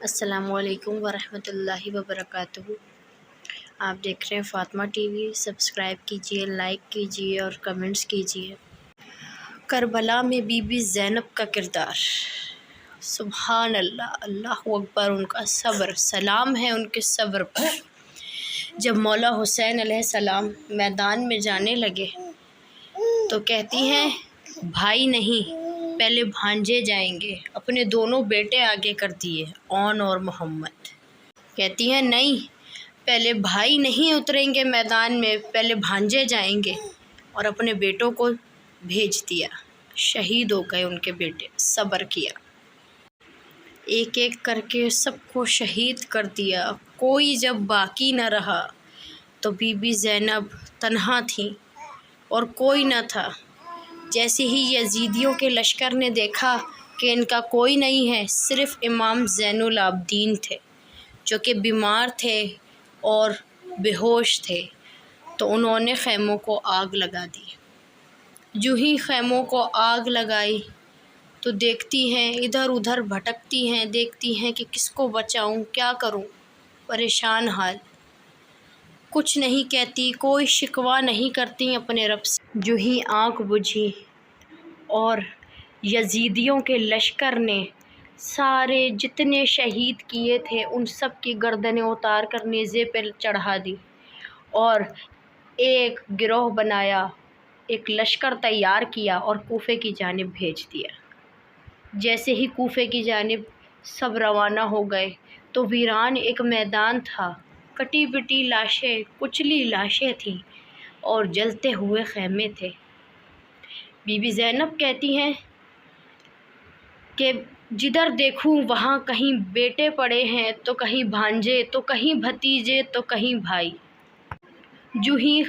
السلام علیکم ورحمۃ اللہ وبرکاتہ۔ آپ دیکھ رہے ہیں فاطمہ ٹی وی۔ سبسکرائب کیجیے، لائک کیجیے اور کمنٹس کیجیے۔ کربلا میں بی بی زینب کا کردار، سبحان اللہ، اللہ اکبر، ان کا صبر، سلام ہے ان کے صبر پر۔ جب مولا حسین علیہ السلام میدان میں جانے لگے تو کہتی ہیں بھائی نہیں، پہلے بھانجے جائیں گے۔ اپنے دونوں بیٹے آگے کر دیے، اون اور محمد۔ کہتی ہیں نہیں، پہلے بھائی نہیں اتریں گے میدان میں، پہلے بھانجے جائیں گے، اور اپنے بیٹوں کو بھیج دیا۔ شہید ہو گئے ان کے بیٹے، صبر کیا، ایک ایک کر کے سب کو شہید کر دیا۔ کوئی جب باقی نہ رہا تو بی بی زینب تنہا تھیں اور کوئی نہ تھا۔ جیسے ہی یزیدیوں کے لشکر نے دیکھا کہ ان کا کوئی نہیں ہے، صرف امام زین العابدین تھے جو کہ بیمار تھے اور بے ہوش تھے، تو انہوں نے خیموں کو آگ لگا دی۔ جو ہی خیموں کو آگ لگائی تو دیکھتی ہیں ادھر ادھر بھٹکتی ہیں، دیکھتی ہیں کہ کس کو بچاؤں، کیا کروں، پریشان حال، کچھ نہیں کہتی، کوئی شکوہ نہیں کرتی اپنے رب سے۔ جو ہی آنکھ بجھی اور یزیدیوں کے لشکر نے سارے جتنے شہید کیے تھے ان سب کی گردنیں اتار کر نیزے پہ چڑھا دی اور ایک گروہ بنایا، ایک لشکر تیار کیا اور کوفے کی جانب بھیج دیا۔ جیسے ہی کوفے کی جانب سب روانہ ہو گئے تو ویران ایک میدان تھا، کٹی پٹی لاشیں، کچلی لاشیں تھیں اور جلتے ہوئے خیمے تھے۔ بی بی زینب کہتی ہیں کہ جدھر دیکھوں وہاں کہیں بیٹے پڑے ہیں، تو کہیں بھانجے، تو کہیں بھتیجے، تو کہیں بھائی۔ جو ہی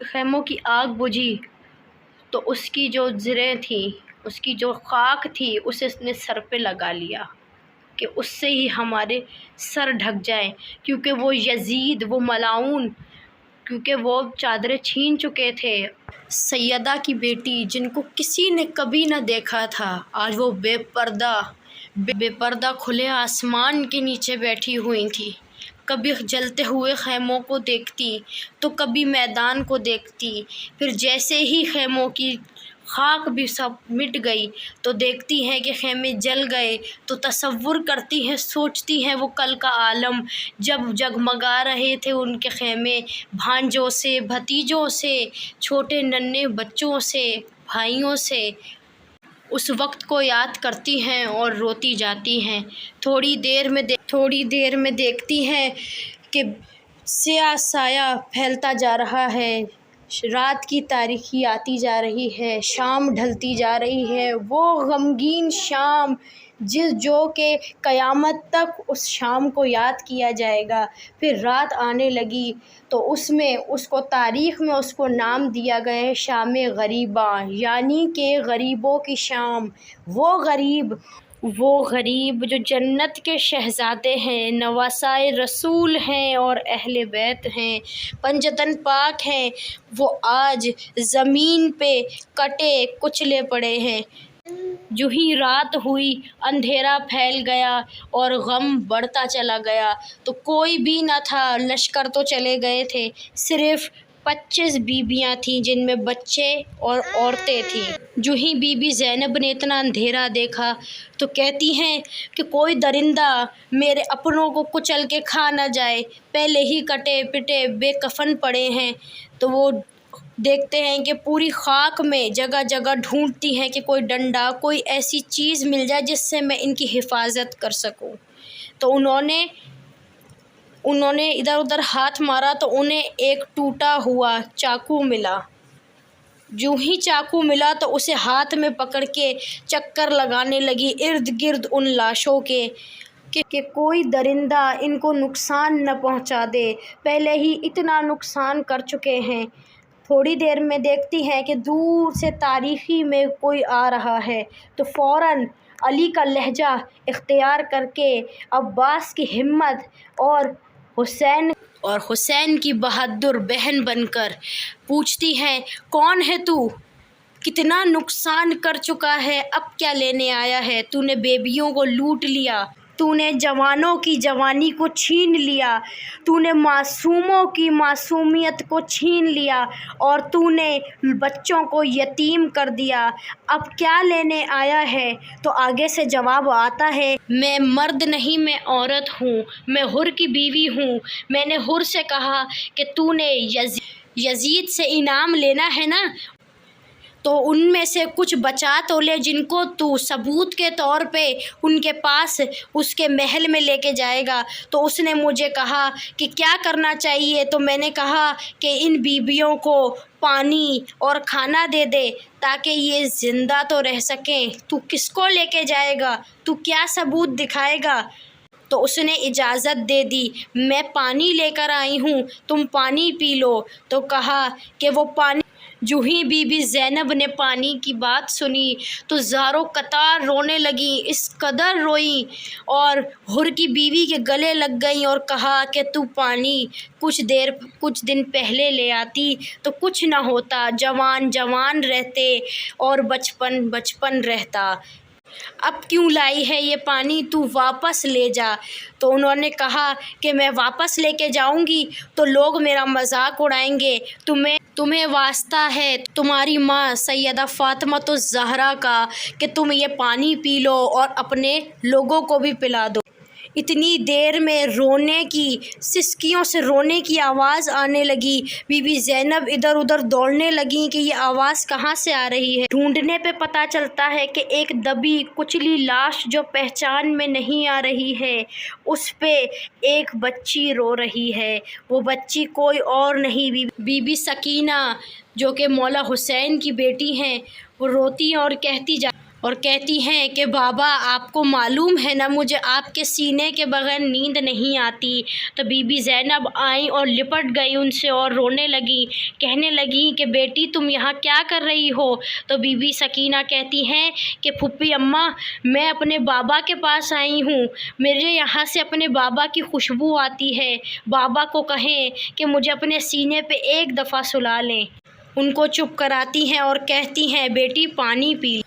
خیموں کی آگ بجھی تو اس کی جو زریں تھیں، اس کی جو خاک تھی، اسے اس نے سر پہ لگا لیا کہ اس سے ہی ہمارے سر ڈھک جائیں، کیونکہ وہ یزید، وہ ملعون، کیونکہ وہ چادریں چھین چکے تھے۔ سیدہ کی بیٹی جن کو کسی نے کبھی نہ دیکھا تھا، آج وہ بے پردہ کھلے آسمان کے نیچے بیٹھی ہوئی تھی۔ کبھی جلتے ہوئے خیموں کو دیکھتی تو کبھی میدان کو دیکھتی، پھر جیسے ہی خیموں کی خاک بھی سب مٹ گئی تو دیکھتی ہیں کہ خیمے جل گئے، تو تصور کرتی ہیں، سوچتی ہیں وہ کل کا عالم جب جگمگا رہے تھے ان کے خیمے، بھانجوں سے، بھتیجوں سے، چھوٹے ننھے بچوں سے، بھائیوں سے۔ اس وقت کو یاد کرتی ہیں اور روتی جاتی ہیں۔ تھوڑی دیر میں دیکھتی ہیں کہ سیاہ سایہ پھیلتا جا رہا ہے، رات کی تاریکی آتی جا رہی ہے، شام ڈھلتی جا رہی ہے، وہ غمگین شام جو کہ قیامت تک اس شام کو یاد کیا جائے گا۔ پھر رات آنے لگی تو اس کو تاریخ میں اس کو نام دیا گیا ہے شام غریباں، یعنی کہ غریبوں کی شام۔ وہ غریب جو جنت کے شہزادے ہیں، نواسائے رسول ہیں اور اہل بیت ہیں، پنجتن پاک ہیں، وہ آج زمین پہ کٹے کچلے پڑے ہیں۔ جو ہی رات ہوئی اندھیرا پھیل گیا اور غم بڑھتا چلا گیا، تو کوئی بھی نہ تھا، لشکر تو چلے گئے تھے، صرف 25 بیویاں تھیں جن میں بچے اور عورتیں تھیں۔ جو ہی بی بی زینب نے اتنا اندھیرا دیکھا تو کہتی ہیں کہ کوئی درندہ میرے اپنوں کو کچل کے کھا نہ جائے، پہلے ہی کٹے پٹے بے کفن پڑے ہیں۔ تو وہ دیکھتے ہیں کہ پوری خاک میں جگہ جگہ ڈھونڈتی ہیں کہ کوئی ڈنڈا، کوئی ایسی چیز مل جائے جس سے میں ان کی حفاظت کر سکوں۔ تو انہوں نے ادھر ادھر ہاتھ مارا تو انہیں ایک ٹوٹا ہوا چاقو ملا۔ جو ہی چاقو ملا تو اسے ہاتھ میں پکڑ کے چکر لگانے لگی ارد گرد ان لاشوں کے کہ کوئی درندہ ان کو نقصان نہ پہنچا دے، پہلے ہی اتنا نقصان کر چکے ہیں۔ تھوڑی دیر میں دیکھتی ہیں کہ دور سے تاریکی میں کوئی آ رہا ہے، تو فوراً علی کا لہجہ اختیار کر کے عباس کی ہمت اور حسین کی بہادر بہن بن کر پوچھتی ہیں کون ہے تو؟ کتنا نقصان کر چکا ہے، اب کیا لینے آیا ہے؟ تو نے بیبیوں کو لوٹ لیا، تو نے جوانوں کی جوانی کو چھین لیا، تو نے معصوموں کی معصومیت کو چھین لیا، اور تو نے بچوں کو یتیم کر دیا۔ اب کیا لینے آیا ہے؟ تو آگے سے جواب آتا ہے، میں مرد نہیں، میں عورت ہوں، میں حر کی بیوی ہوں۔ میں نے حر سے کہا کہ تو نے یزید سے انعام لینا ہے نا، تو ان میں سے کچھ بچا تو لے جن کو تو ثبوت کے طور پہ ان کے پاس اس کے محل میں لے کے جائے گا۔ تو اس نے مجھے کہا کہ کیا کرنا چاہیے؟ تو میں نے کہا کہ ان بیبیوں کو پانی اور کھانا دے دے تاکہ یہ زندہ تو رہ سکیں۔ تو کس کو لے کے جائے گا؟ تو کیا ثبوت دکھائے گا؟ تو اس نے اجازت دے دی، میں پانی لے کر آئی ہوں، تم پانی پی لو۔ تو کہا کہ وہ پانی، جو ہی بی بی زینب نے پانی کی بات سنی تو زاروں قطار رونے لگیں، اس قدر روئیں اور حر کی بیوی کے گلے لگ گئیں اور کہا کہ تو پانی کچھ دن پہلے لے آتی تو کچھ نہ ہوتا، جوان جوان رہتے اور بچپن بچپن رہتا، اب کیوں لائی ہے یہ پانی؟ تو واپس لے جا۔ تو انہوں نے کہا کہ میں واپس لے کے جاؤں گی تو لوگ میرا مذاق اڑائیں گے، تمہیں واسطہ ہے تمہاری ماں سیدہ فاطمۃ الزہرا کا کہ تم یہ پانی پی لو اور اپنے لوگوں کو بھی پلا دو۔ اتنی دیر میں رونے کی، سسکیوں سے رونے کی آواز آنے لگی۔ بی بی زینب ادھر ادھر دوڑنے لگیں کہ یہ آواز کہاں سے آ رہی ہے۔ ڈھونڈنے پہ پتہ چلتا ہے کہ ایک دبی کچلی لاش جو پہچان میں نہیں آ رہی ہے، اس پہ ایک بچی رو رہی ہے۔ وہ بچی کوئی اور نہیں، بی بی سکینہ جو کہ مولا حسین کی بیٹی ہیں، وہ روتی اور کہتی ہیں کہ بابا آپ کو معلوم ہے نا مجھے آپ کے سینے کے بغیر نیند نہیں آتی۔ تو بی بی زینب آئیں اور لپٹ گئی ان سے اور رونے لگیں، کہنے لگیں کہ بیٹی تم یہاں کیا کر رہی ہو؟ تو بی بی سکینہ کہتی ہیں کہ پھوپھی اماں میں اپنے بابا کے پاس آئی ہوں، میرے یہاں سے اپنے بابا کی خوشبو آتی ہے، بابا کو کہیں کہ مجھے اپنے سینے پہ ایک دفعہ سلا لیں۔ ان کو چپ کراتی ہیں اور کہتی ہیں بیٹی پانی پی۔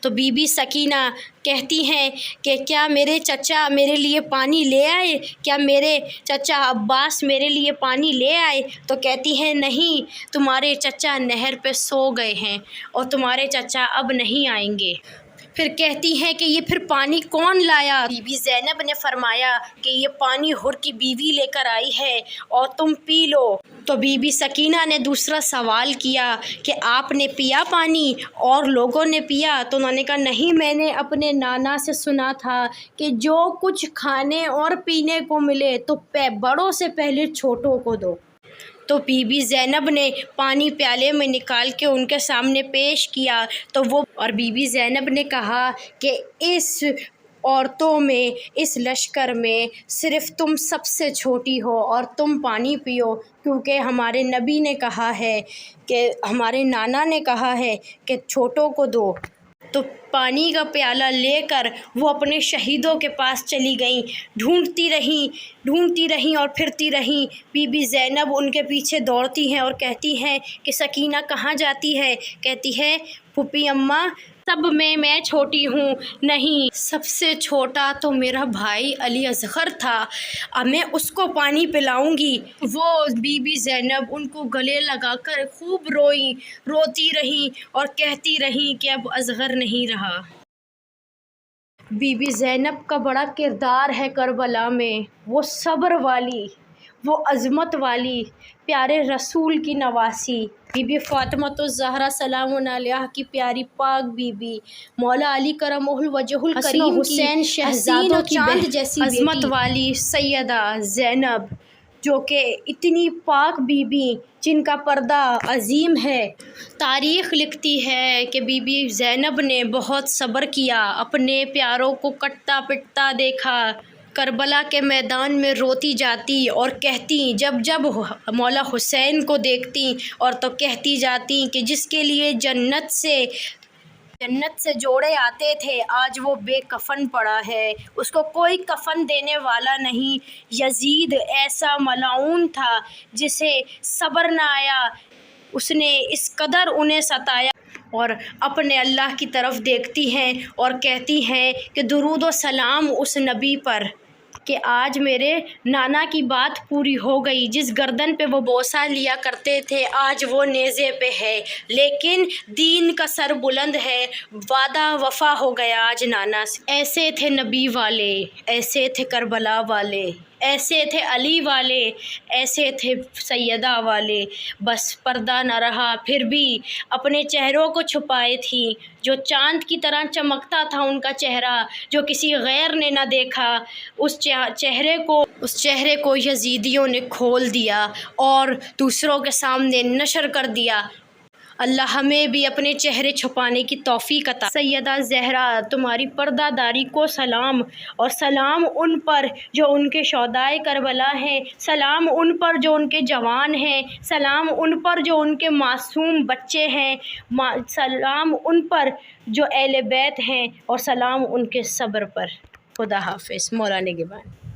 تو بی بی سکینہ کہتی ہیں کہ کیا میرے چچا میرے لیے پانی لے آئے؟ کیا میرے چچا عباس میرے لیے پانی لے آئے؟ تو کہتی ہیں نہیں، تمہارے چچا نہر پہ سو گئے ہیں اور تمہارے چچا اب نہیں آئیں گے۔ پھر کہتی ہیں کہ یہ پھر پانی کون لایا؟ بی بی زینب نے فرمایا کہ یہ پانی حر کی بیوی لے کر آئی ہے اور تم پی لو۔ تو بی بی سکینہ نے دوسرا سوال کیا کہ آپ نے پیا پانی اور لوگوں نے پیا؟ تو انہوں نے کہا نہیں، میں نے اپنے نانا سے سنا تھا کہ جو کچھ کھانے اور پینے کو ملے تو بڑوں سے پہلے چھوٹوں کو دو۔ تو بی بی زینب نے پانی پیالے میں نکال کے ان کے سامنے پیش کیا تو اور بی بی زینب نے کہا کہ اس عورتوں میں، اس لشکر میں صرف تم سب سے چھوٹی ہو اور تم پانی پیو، کیونکہ ہمارے نبی نے کہا ہے کہ ہمارے نانا نے کہا ہے کہ چھوٹوں کو دو۔ تو پانی کا پیالہ لے کر وہ اپنے شہیدوں کے پاس چلی گئیں، ڈھونڈتی رہیں اور پھرتی رہیں۔ بی بی زینب ان کے پیچھے دوڑتی ہیں اور کہتی ہیں کہ سکینہ کہاں جاتی ہے؟ کہتی ہے پھوپھی اماں سب میں چھوٹی ہوں، نہیں سب سے چھوٹا تو میرا بھائی علی اصغر تھا، اب میں اس کو پانی پلاؤں گی۔ وہ بی بی زینب ان کو گلے لگا کر خوب روتی رہیں اور کہتی رہیں کہ اب اصغر نہیں رہا۔ بی بی زینب کا بڑا کردار ہے کربلا میں، وہ صبر والی، وہ عظمت والی، پیارے رسول کی نواسی، بی بی فاطمۃ الزہرا سلام علیہا کی پیاری پاک بی بی، مولا علی کرمہ وجہ الکریم حسین شہزادوں کی چاند جیسی عظمت والی سیدہ زینب، جو کہ اتنی پاک بی بی جن کا پردہ عظیم ہے۔ تاریخ لکھتی ہے کہ بی بی زینب نے بہت صبر کیا، اپنے پیاروں کو کٹتا پٹتا دیکھا، کربلا کے میدان میں روتی جاتی اور کہتی، جب مولا حسین کو دیکھتی اور تو کہتی جاتی کہ جس کے لیے جنت سے جوڑے آتے تھے آج وہ بے کفن پڑا ہے، اس کو کوئی کفن دینے والا نہیں۔ یزید ایسا ملعون تھا جسے صبر نہ آیا، اس نے اس قدر انہیں ستایا، اور اپنے اللہ کی طرف دیکھتی ہیں اور کہتی ہیں کہ درود و سلام اس نبی پر کہ آج میرے نانا کی بات پوری ہو گئی، جس گردن پہ وہ بوسہ لیا کرتے تھے آج وہ نیزے پہ ہے، لیکن دین کا سر بلند ہے، وعدہ وفا ہو گیا آج نانا سے۔ ایسے تھے نبی والے، ایسے تھے کربلا والے، ایسے تھے علی والے، ایسے تھے سیدہ والے، بس پردہ نہ رہا، پھر بھی اپنے چہروں کو چھپائے تھیں، جو چاند کی طرح چمکتا تھا ان کا چہرہ، جو کسی غیر نے نہ دیکھا، اس چہرے کو یزیدیوں نے کھول دیا اور دوسروں کے سامنے نشر کر دیا۔ اللہ ہمیں بھی اپنے چہرے چھپانے کی توفیق عطا۔ سیدہ زہرا تمہاری پردہ داری کو سلام، اور سلام ان پر جو ان کے شہدائے کربلا ہیں، سلام ان پر جو ان کے جوان ہیں، سلام ان پر جو ان کے معصوم بچے ہیں، سلام ان پر جو اہل بیت ہیں، اور سلام ان کے صبر پر۔ خدا حافظ۔ مولا نگہبان۔